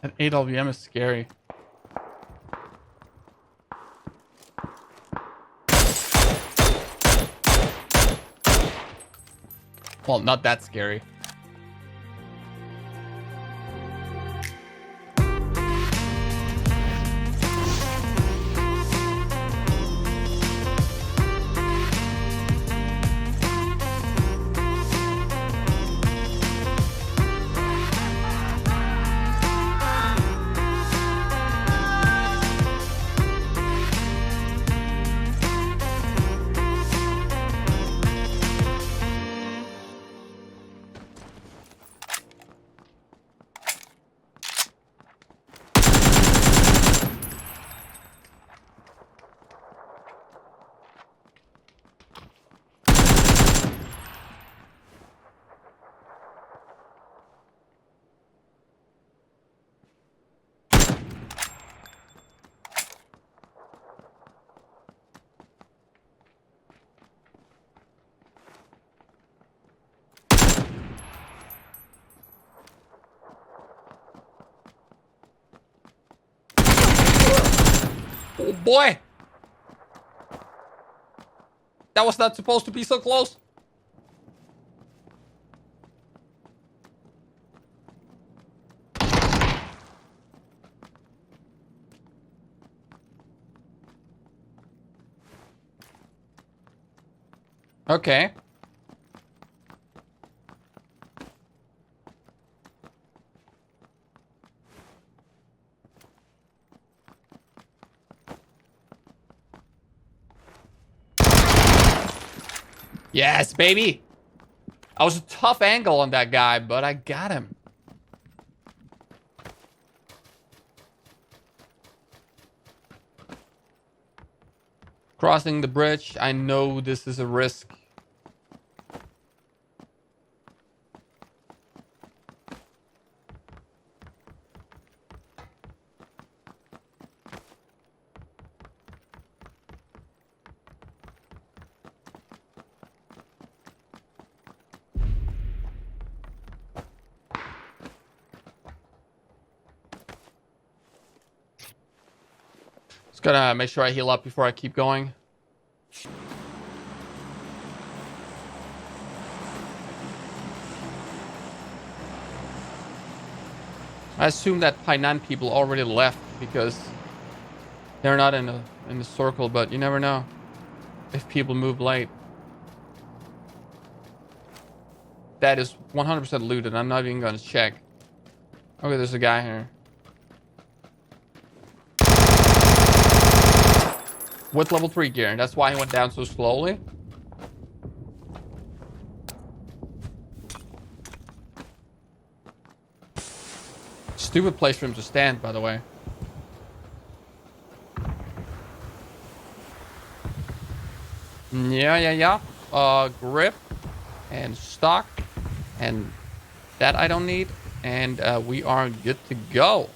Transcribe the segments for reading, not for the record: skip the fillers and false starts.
That AWM is scary. Well, not that scary. Oh boy! That was not supposed to be so close. Okay. Yes, baby. I was a tough angle on that guy, but I got him. Crossing the bridge. I know this is a risk. Just gotta make sure I heal up before I keep going. I assume that Painan people already left because they're not in the circle, but you never know if people move late. That is 100% looted. I'm not even gonna check. Okay, there's a guy here. With level 3 gear. That's why he went down so slowly. Stupid place for him to stand, by the way. Yeah. Grip and stock, and that I don't need, and we are good to go.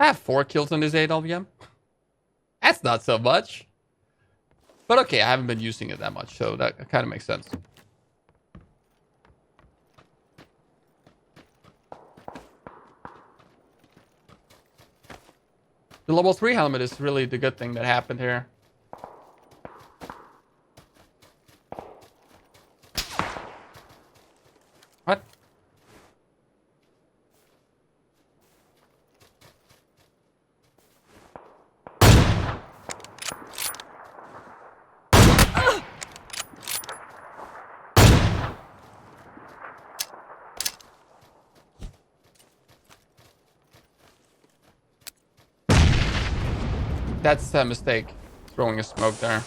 I have 4 kills on this AWM. That's not so much, but okay, I haven't been using it that much, so that kind of makes sense. The level 3 helmet is really the good thing that happened here. What? That's a mistake, throwing a smoke there.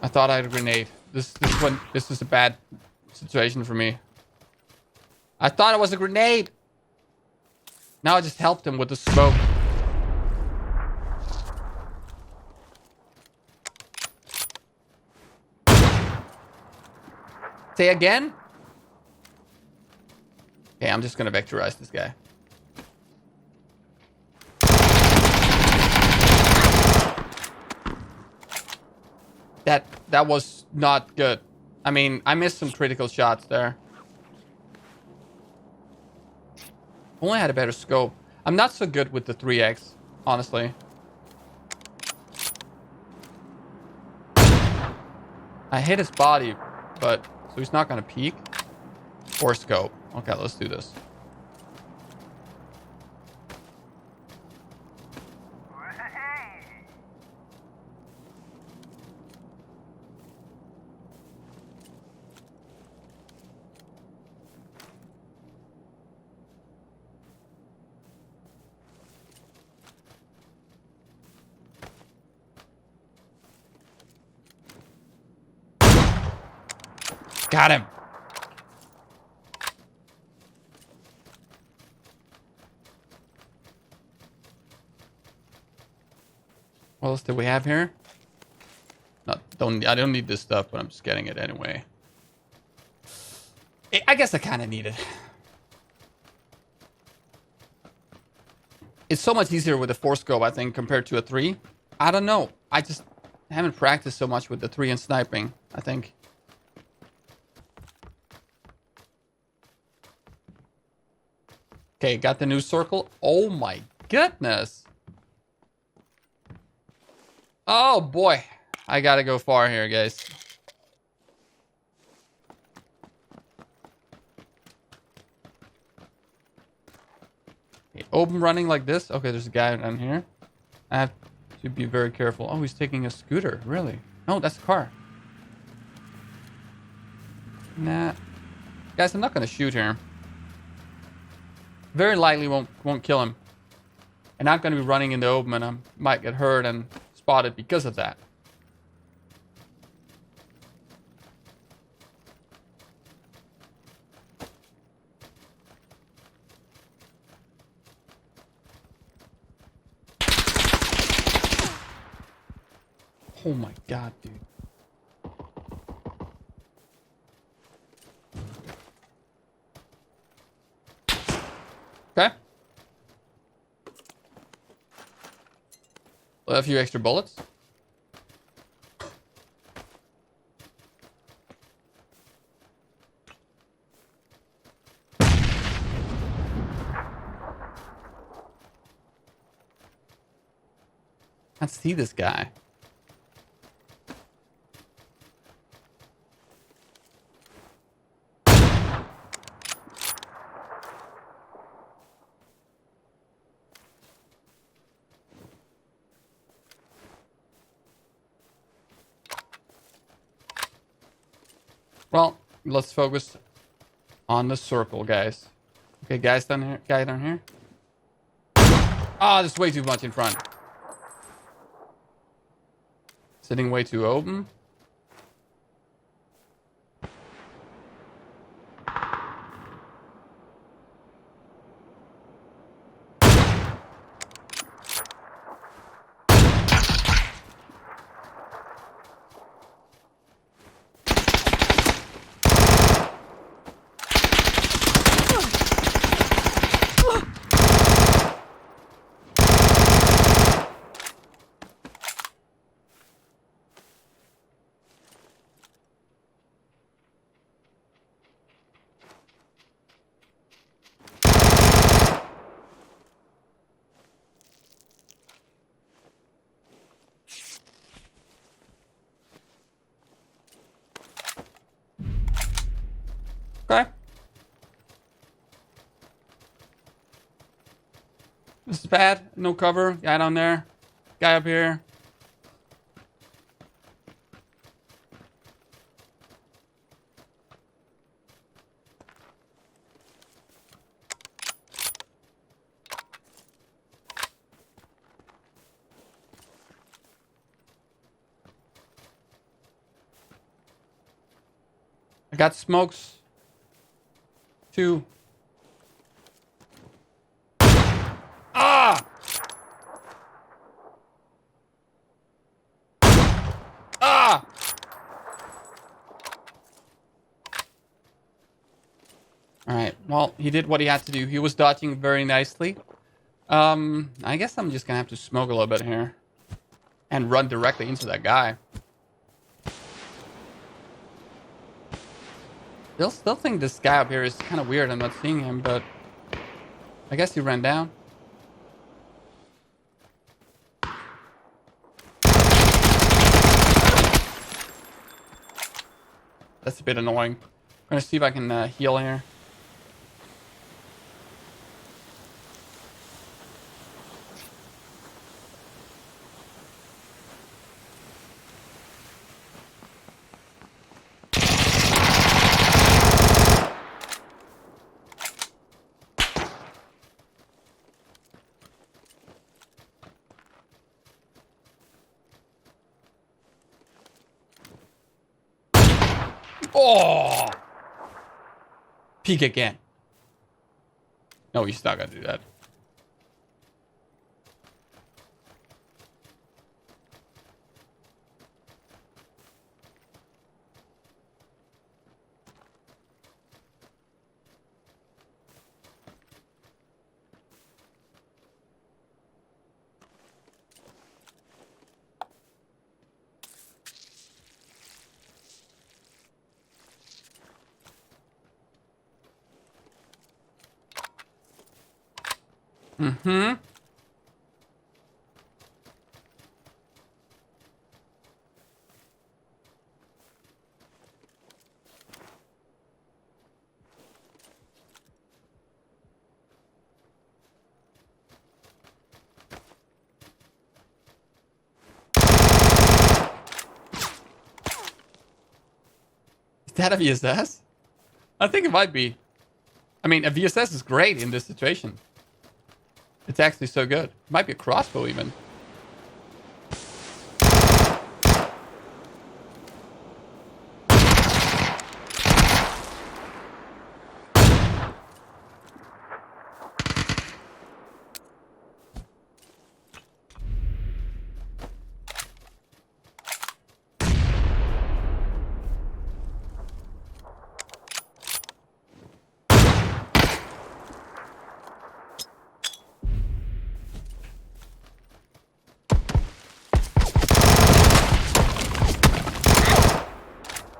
I thought I had a grenade. This is a bad situation for me. I thought it was a grenade. Now I just helped him with the smoke. Say again? Okay, I'm just gonna vectorize this guy. That was not good. I mean, I missed some critical shots there. Only had a better scope. I'm not so good with the 3x, honestly. I hit his body, but so he's not gonna peek or scope. Okay, let's do this. Got him. What else do we have here? I don't need this stuff, but I'm just getting it anyway. I guess I kind of need it. It's so much easier with a 4 scope, I think, compared to a 3. I don't know. I just haven't practiced so much with the 3 and sniping, I think. Okay, got the new circle. Oh my goodness. Oh boy. I gotta go far here, guys. Okay, open running like this. Okay, there's a guy down here. I have to be very careful. Oh, he's taking a scooter. Really? No, that's a car. Nah. Guys, I'm not gonna shoot here. Very likely won't kill him. And I'm gonna be running in the open and I might get hurt and spotted because of that. Oh my god, dude. Okay. A few extra bullets. Let's see this guy. Well, let's focus on the circle, guys. Okay, guys down here. Guy down here. Ah, there's way too much in front. Sitting way too open. Okay. This is bad. No cover. Guy down there. Guy up here. I got smokes. 2. Ah! Ah! Alright, well, he did what he had to do. He was dodging very nicely. I guess I'm just gonna have to smoke a little bit here. And run directly into that guy. They'll still think this guy up here is kind of weird. I'm not seeing him, but I guess he ran down. That's a bit annoying. I'm gonna see if I can heal here. Oh! Peek again. No, he's not gonna do that. Mm-hmm. Is that a VSS? I think it might be. I mean, a VSS is great in this situation. It's actually so good. It might be a crossbow even.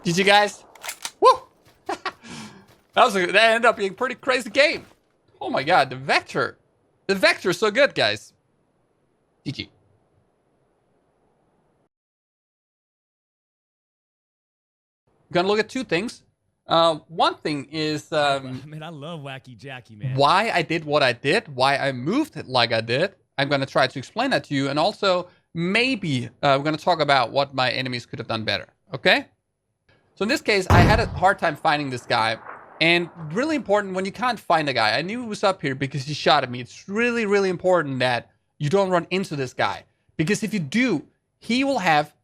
GG guys. Woo! That ended up being a pretty crazy game. Oh my god, the Vector. The Vector is so good, guys. GG. Gonna look at two things. One thing is man, I love Wacky Jackie, man. Why I did what I did, why I moved like I did. I'm gonna try to explain that to you, and also maybe we're gonna talk about what my enemies could have done better. Okay? So in this case, I had a hard time finding this guy. And really important, when you can't find a guy, I knew he was up here because he shot at me. It's really, really important that you don't run into this guy. Because if you do, he will have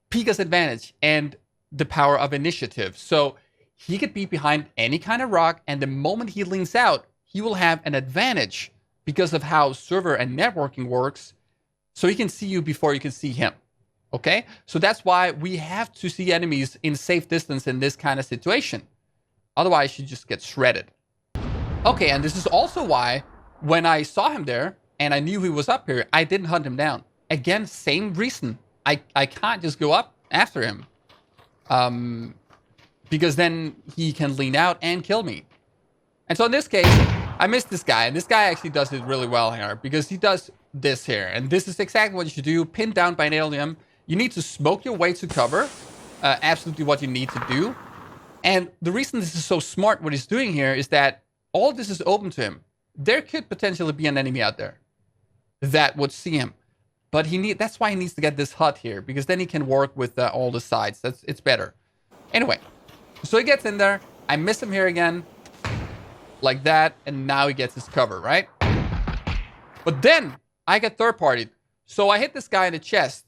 Pika's advantage and the power of initiative. So he could be behind any kind of rock, and the moment he leans out, he will have an advantage because of how server and networking works. So he can see you before you can see him. Okay, so that's why we have to see enemies in safe distance in this kind of situation. Otherwise, you just get shredded. Okay, and this is also why when I saw him there and I knew he was up here, I didn't hunt him down. Again, same reason. I can't just go up after him. Because then he can lean out and kill me. And so in this case, I missed this guy. And this guy actually does it really well here because he does this here. And this is exactly what you should do. Pinned down by an alien. You need to smoke your way to cover. Absolutely what you need to do. And the reason this is so smart, what he's doing here, is that all this is open to him. There could potentially be an enemy out there that would see him. But that's why he needs to get this hut here, because then he can work with all the sides. It's better. Anyway, so he gets in there. I miss him here again. Like that. And now he gets his cover, right? But then I get third-partied. So I hit this guy in the chest.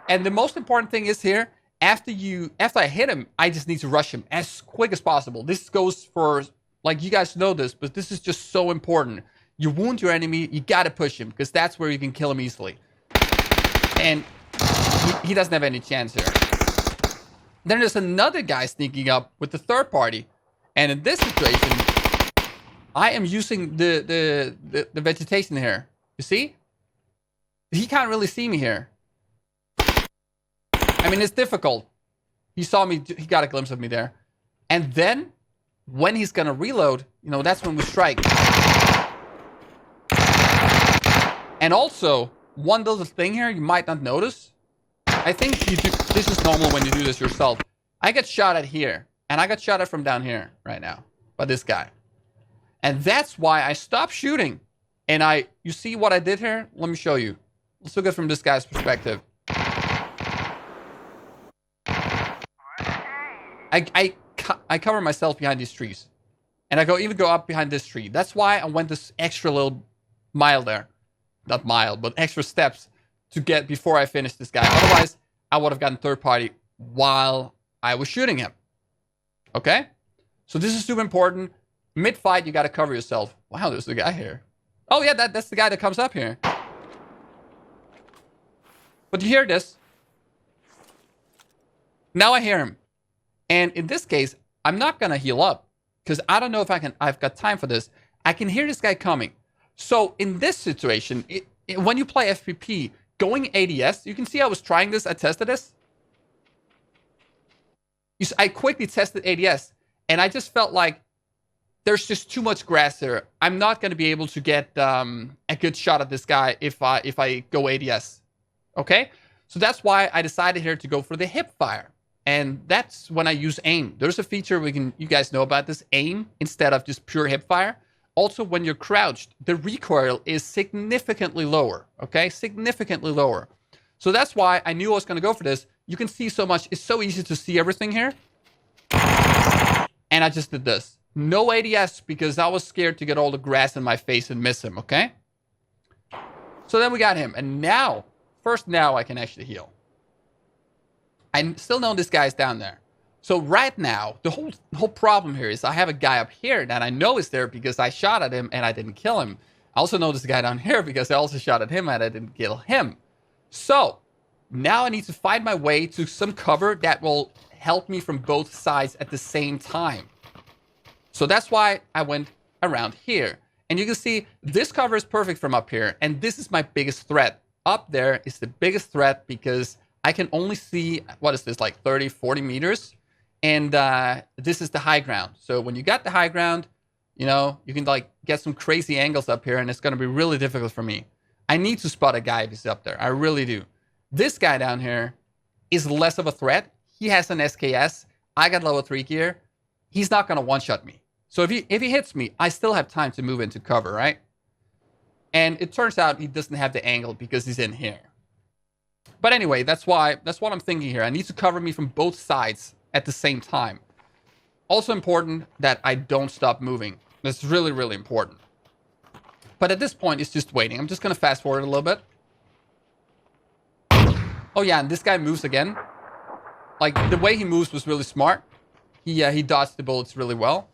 And the most important thing is here, after I hit him, I just need to rush him as quick as possible. This goes for, like, you guys know this, but this is just so important. You wound your enemy, you gotta push him, because that's where you can kill him easily. And he doesn't have any chance here. Then there's another guy sneaking up with the third party. And in this situation, I am using the vegetation here. You see? He can't really see me here. I mean, it's difficult. He saw me, he got a glimpse of me there. And then when he's gonna reload, you know, that's when we strike. And also, one little thing here you might not notice. I think you do, this is normal when you do this yourself. I get shot at here, and I got shot at from down here right now by this guy. And that's why I stopped shooting. And you see what I did here? Let me show you. Let's look at it from this guy's perspective. I cover myself behind these trees. And I even go up behind this tree. That's why I went this extra little mile there. Not mile, but extra steps to get before I finished this guy. Otherwise, I would have gotten third party while I was shooting him. Okay? So this is super important. Mid-fight, you got to cover yourself. Wow, there's a guy here. Oh, yeah, that's the guy that comes up here. But you hear this. Now I hear him. And in this case, I'm not going to heal up. Because I don't know if I've got time for this. I can hear this guy coming. So in this situation, when you play FPP, going ADS, you can see I was trying this. I tested this. I quickly tested ADS. And I just felt like there's just too much grass there. I'm not going to be able to get a good shot at this guy if I go ADS. Okay? So that's why I decided here to go for the hip fire. And that's when I use aim. There's a feature you guys know about this, aim, instead of just pure hip fire. Also, when you're crouched, the recoil is significantly lower. Okay? Significantly lower. So that's why I knew I was going to go for this. You can see so much. It's so easy to see everything here. And I just did this. No ADS because I was scared to get all the grass in my face and miss him, okay? So then we got him. And now, now I can actually heal. I still know this guy's down there. So right now, the whole problem here is I have a guy up here that I know is there because I shot at him and I didn't kill him. I also know this guy down here because I also shot at him and I didn't kill him. So now I need to find my way to some cover that will help me from both sides at the same time. So that's why I went around here. And you can see this cover is perfect from up here. And this is my biggest threat. Up there is the biggest threat because I can only see, what is this, like 30, 40 meters? And this is the high ground. So when you got the high ground, you know, you can like get some crazy angles up here and it's going to be really difficult for me. I need to spot a guy if he's up there. I really do. This guy down here is less of a threat. He has an SKS. I got level 3 gear. He's not going to one-shot me. So if he hits me, I still have time to move into cover, right? And it turns out he doesn't have the angle because he's in here. But anyway, that's what I'm thinking here. I need to cover me from both sides at the same time. Also important that I don't stop moving. That's really, really important. But at this point, it's just waiting. I'm just going to fast forward a little bit. Oh yeah, and this guy moves again. Like, the way he moves was really smart. He dodged the bullets really well.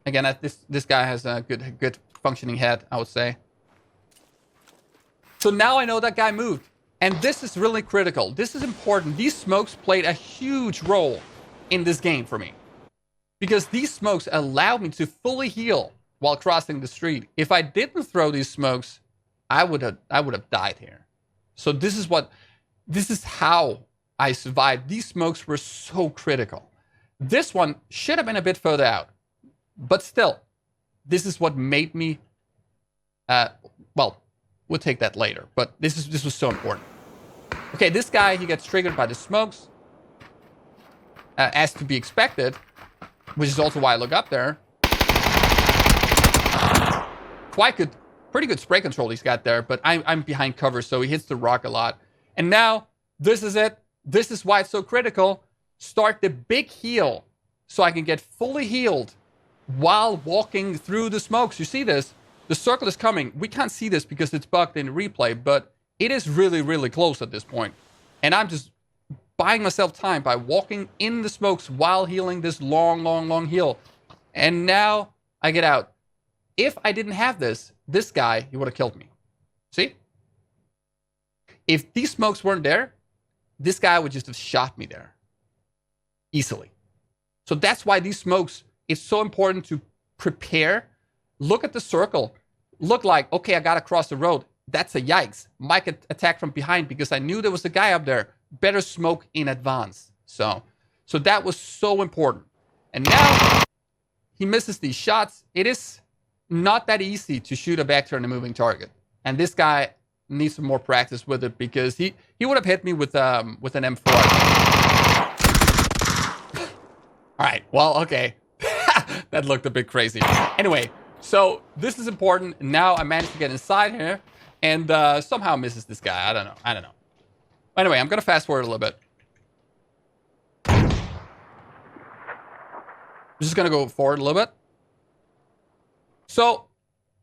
Again, this guy has a good functioning head, I would say. So now I know that guy moved. And this is really critical. This is important. These smokes played a huge role in this game for me. Because these smokes allowed me to fully heal while crossing the street. If I didn't throw these smokes, I would have died here. So this is how I survived. These smokes were so critical. This one should have been a bit further out. But still, this is what made me, well, we'll take that later. But this was so important. Okay, this guy, he gets triggered by the smokes. As to be expected, which is also why I look up there. Pretty good spray control he's got there, but I'm behind cover, so he hits the rock a lot. And now, this is it. This is why it's so critical. Start the big heal so I can get fully healed while walking through the smokes. You see this? The circle is coming. We can't see this because it's bugged in the replay, but it is really, really close at this point. And I'm just buying myself time by walking in the smokes while healing this long, long, long heal. And now I get out. If I didn't have this guy, he would have killed me. See? If these smokes weren't there, this guy would just have shot me there. Easily. So that's why these smokes, it's so important to prepare. Look at the circle. Look like, okay, I gotta cross the road. That's a yikes. Might get attacked from behind because I knew there was a guy up there. Better smoke in advance. So that was so important. And now, he misses these shots. It is not that easy to shoot a Vector on a moving target. And this guy needs some more practice with it because he would have hit me with an M4. All right, well, okay. That looked a bit crazy. Anyway, so this is important. Now I managed to get inside here and somehow misses this guy. I don't know. Anyway, I'm going to fast forward a little bit. I'm just going to go forward a little bit. So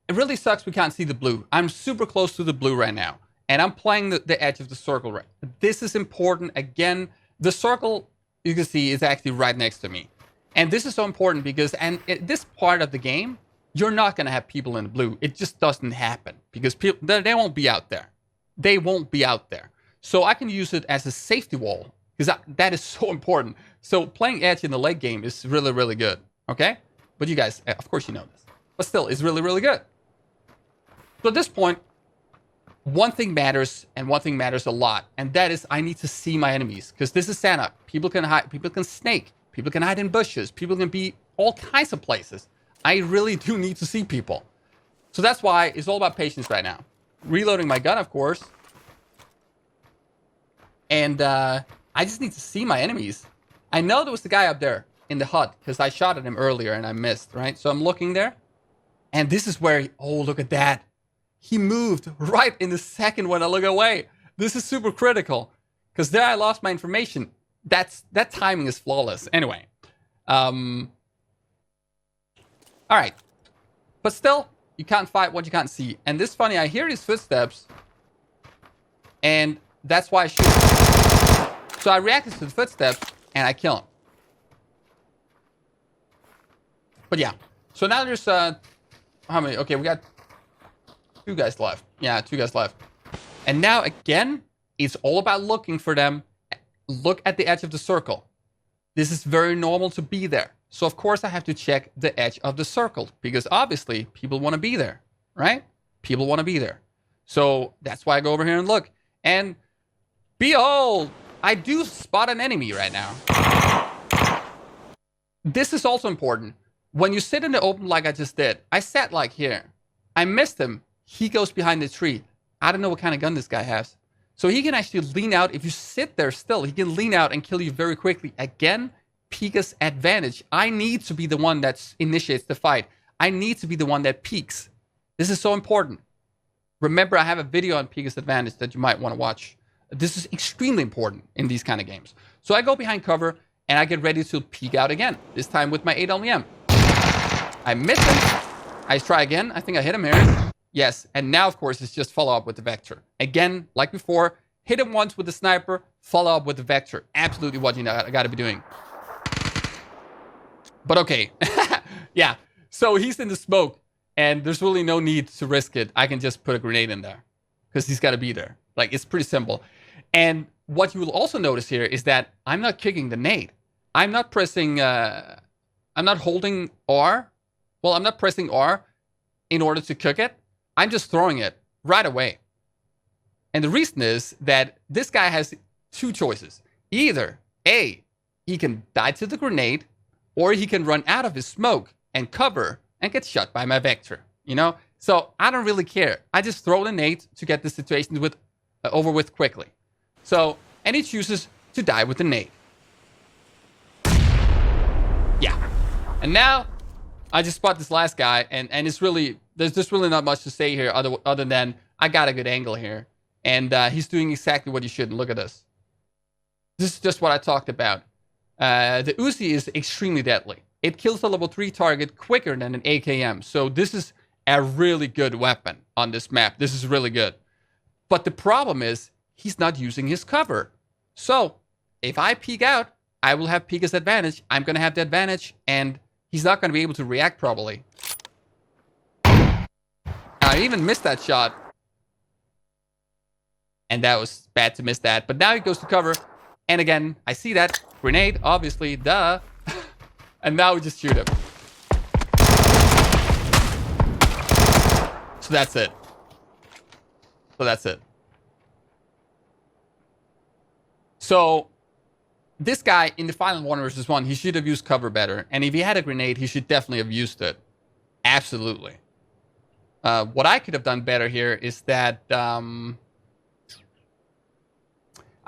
it really sucks we can't see the blue. I'm super close to the blue right now. And I'm playing the edge of the circle right. This is important. Again, the circle, you can see, is actually right next to me. And this is so important because this part of the game, you're not going to have people in the blue. It just doesn't happen because people, they won't be out there. They won't be out there. So I can use it as a safety wall because that is so important. So playing edge in the late game is really, really good. Okay? But you guys, of course you know this. But still, it's really, really good. So at this point, one thing matters, and one thing matters a lot. And that is I need to see my enemies. Because this is Santa. People can hide, people can snake. People can hide in bushes. People can be all kinds of places. I really do need to see people. So that's why it's all about patience right now. Reloading my gun, of course. And I just need to see my enemies. I know there was the guy up there in the hut because I shot at him earlier and I missed, right? So I'm looking there. And this is where, oh, look at that. He moved right in the second when I look away. This is super critical because there I lost my information. That timing is flawless. Anyway. All right. But still, you can't fight what you can't see. And this is funny. I hear his footsteps. And that's why I shoot. So I reacted to the footsteps and I kill him. But yeah. So now there's how many? Okay, we got 2 guys left. Yeah, 2 guys left. And now again, it's all about looking for them. Look at the edge of the circle. This is very normal to be there. So of course I have to check the edge of the circle because obviously people want to be there, right? People want to be there. So that's why I go over here and look. And behold, I do spot an enemy right now. This is also important. When you sit in the open like I just did, I sat like here. I missed him. He goes behind the tree. I don't know what kind of gun this guy has. So he can actually lean out. If you sit there still, he can lean out and kill you very quickly. Again, Pika's advantage. I need to be the one that initiates the fight. I need to be the one that peeks. This is so important. Remember, I have a video on Pika's advantage that you might want to watch. This is extremely important in these kind of games. So I go behind cover and I get ready to peek out again. This time with my LiQWYD. I miss him. I try again. I think I hit him here. Yes, and now, of course, it's just follow up with the Vector. Again, like before, hit him once with the sniper, follow up with the Vector. Absolutely what you got to be doing. But okay. Yeah, so he's in the smoke, and there's really no need to risk it. I can just put a grenade in there, because he's got to be there. Like, it's pretty simple. And what you will also notice here is that I'm not kicking the nade. I'm not pressing, I'm not holding R. Well, I'm not pressing R in order to cook it. I'm just throwing it right away. And the reason is that this guy has 2 choices. Either A, he can die to the grenade, or he can run out of his smoke and cover and get shot by my Vector. You know? So I don't really care. I just throw the nade to get the situation over with quickly. So, and he chooses to die with the nade. Yeah. And now I just spot this last guy, and it's really, there's just really not much to say here other than I got a good angle here. And he's doing exactly what he should. Look at this. This is just what I talked about. The Uzi is extremely deadly. It kills a level 3 target quicker than an AKM. So this is a really good weapon on this map. This is really good. But the problem is he's not using his cover. So if I peek out, I will have Pika's advantage. I'm going to have the advantage, and he's not going to be able to react properly. I even missed that shot. And that was bad to miss that. But now he goes to cover. And again, I see that. Grenade, obviously. Duh. And now we just shoot him. So that's it. So that's it. So this guy in the final 1v1, he should have used cover better. And if he had a grenade, he should definitely have used it. Absolutely. What I could have done better here is that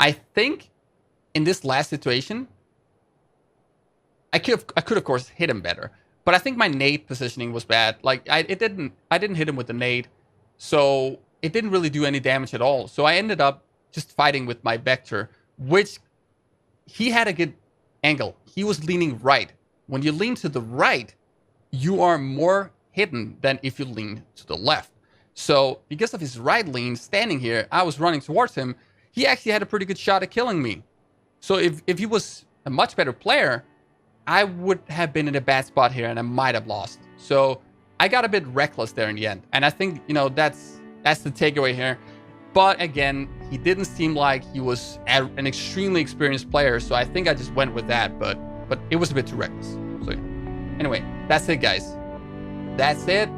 I think in this last situation, I could of course hit him better. But I think my nade positioning was bad. Like I didn't hit him with the nade, so it didn't really do any damage at all. So I ended up just fighting with my Vector, which he had a good angle. He was leaning right. When you lean to the right, you are more hidden than if you lean to the left. So because of his right lean, standing here, I was running towards him. He actually had a pretty good shot at killing me. So if he was a much better player, I would have been in a bad spot here and I might have lost. So I got a bit reckless there in the end. And I think, you know, that's the takeaway here. But again, he didn't seem like he was an extremely experienced player. So I think I just went with that. But it was a bit too reckless. So anyway, that's it, guys. That's it.